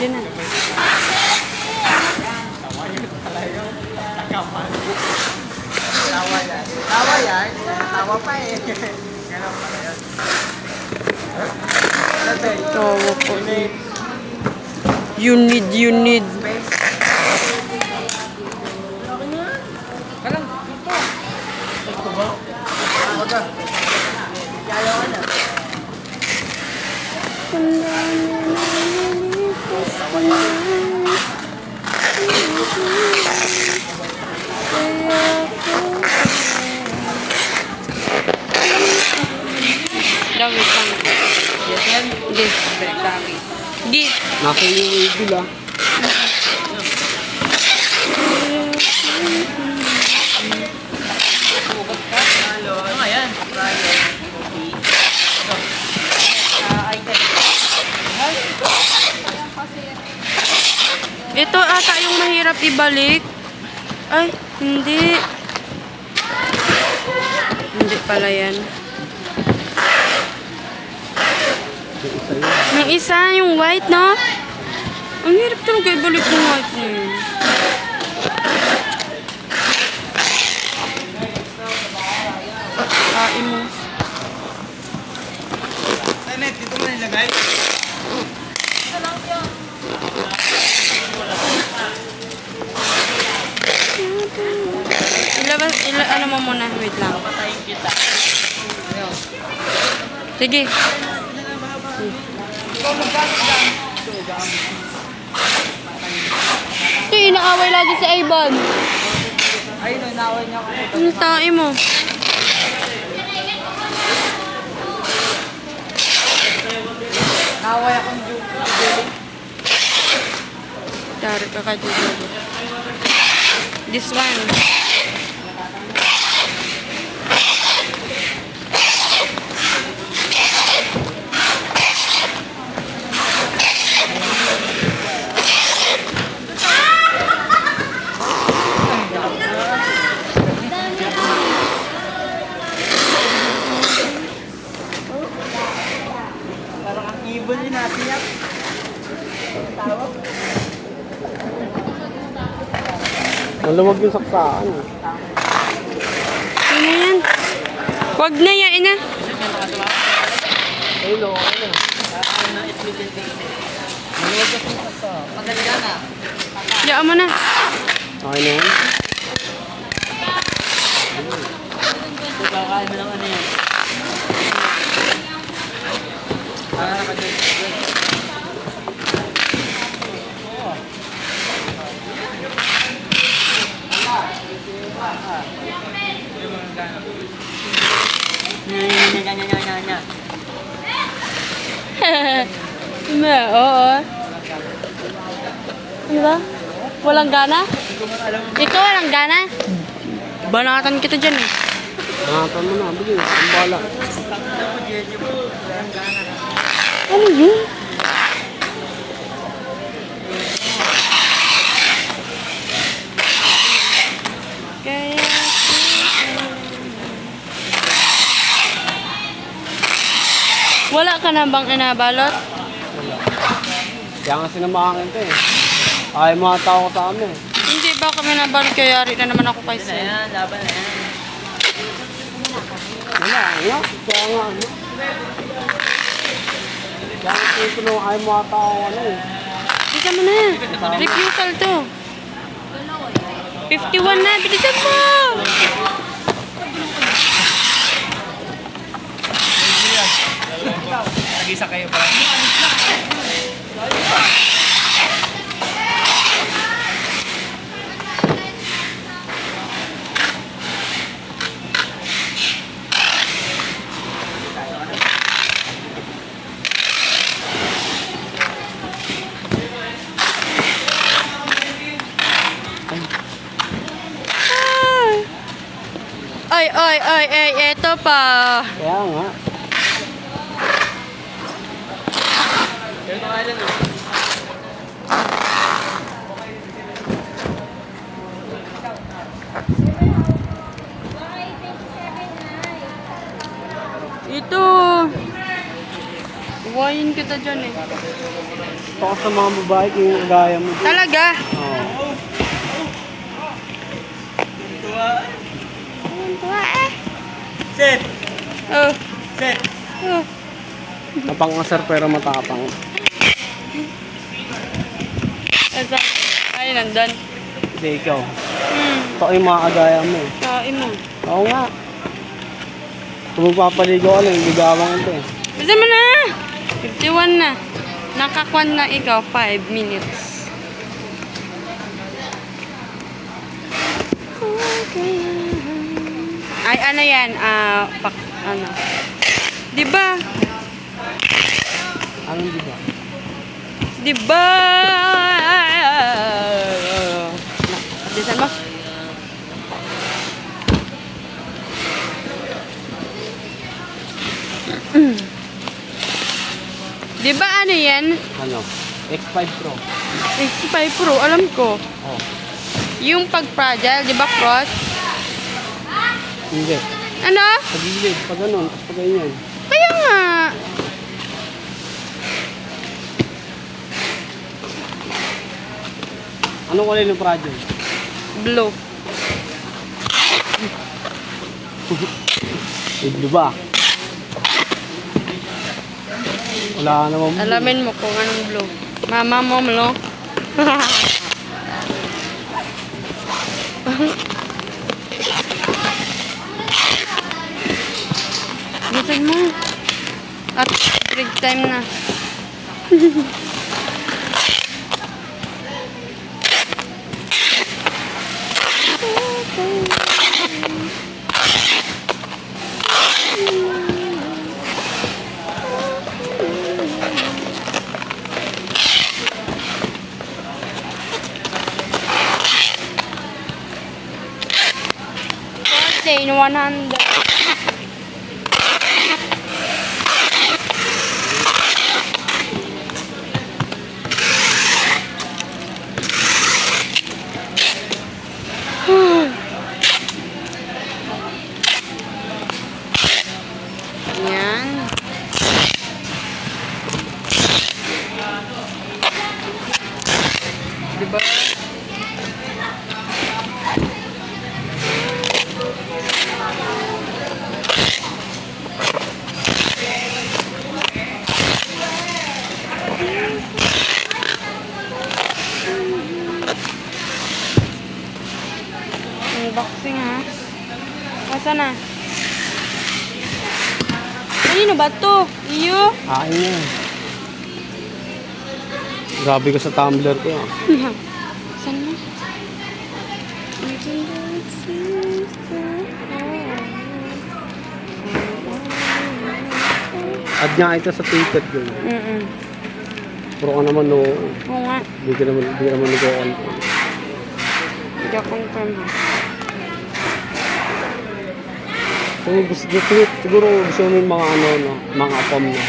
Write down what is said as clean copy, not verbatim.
Pwede na. Tawa yan. Tawa yan. Tawa pa eh. Ganun pala yan. Tawa po. You need. Kalang, ito. Ito ba? Ito. Kaya ka na. Dawit lang. Yes, yan. Yes. Dami. Git. Nasa yung wigil ah. Bukas ka. Ano nga yan? Item. Ito ata yung mahirap ibalik. Ay, hindi. Hindi pala yan. Yung isa, yung white, no? Ang hirap talaga ibalik yung white na yun. Kain mo. Net, dito mo nilagay. Ano mo muna? Wait lang. Patayin kita. Sige. Ito, inaaway lagi si Ivan. Ayun, inaway niya ako. Ang tae mo. Naway akong Julie. Dari ka kay Julie. This one. Parang ang ibon yun natin yan. Tawag. Maluwag yung saksaan. Ano yan? Wag na yan, ina. Ayun o, ano. Maluwag ka sa sa. Maganda na. Yaan mo na. Okay na yan. Kakain mo lang ano yan. Oo. Ano ba? Walang gana? Ikaw walang gana? Banatan kita dyan eh. Nakatan mo na, bilis. Ang bala. Ano yun? Kaya... Wala ka na bang inabalot? Kaya nga sinamahan ito eh. Ayaw mga tao ko sa amin eh. Hindi ba kami nabalot kaya yari na naman ako kay Sir? Ayan, laban na yan. Wala, ano? Kaya nga, ano? Kaya nga tinulong ayaw mga tao ano eh. Bilisan mo na. Refusal to. 51 na. Bilisan mo. Nag-isa kayo pa. Ay, eto pa. Kaya nga. Pero pangalan mo. Ito. Why Ayayin kita dyan eh. Ito ka sa mga babae kung gaya mo. Talaga? Oo. Ayun tuwa eh. Set! Oh. Set! Oh. Napangasar pero matapang. Asa? Ay, nandun. Hindi ikaw. Hmm. Ito yung mga kagaya mo. Kain mo. Oo nga. Kung magpapaligo ka lang, ligawang ito eh. Bisa mo na! 51 na. Nakakwan na ikaw, 5 minutes. Ay, ano yan? Ano? Diba? Anong di ba? Diba? Bilisan mo. Diba ano yan? Ano? X5 Pro. X5 Pro, alam ko. Oh. Yung pag-fragile, di ba cross? Hindi. Ano? Pag-gilid. Pag ganun. Tapos pag ganyan. Kaya nga. Anong kulay ng project? Blue. Blue ba? Wala ka naman. Alamin mo kung anong blue. Mama mo, no? Bisan mo. At break time na. In 100. Yan. Diba? Unboxing ha. Asa na? Kanino ba to? Iyo? Akin yan. Grabe ka sa tumbler ko yan. Saan mo? Add nga ito sa ticket ko. Puro ka naman no. Oo nga. Hindi ka naman nag-on. Hindi ako confirm ha. Siguro gusto mo yung mga ano, no, mga pom na.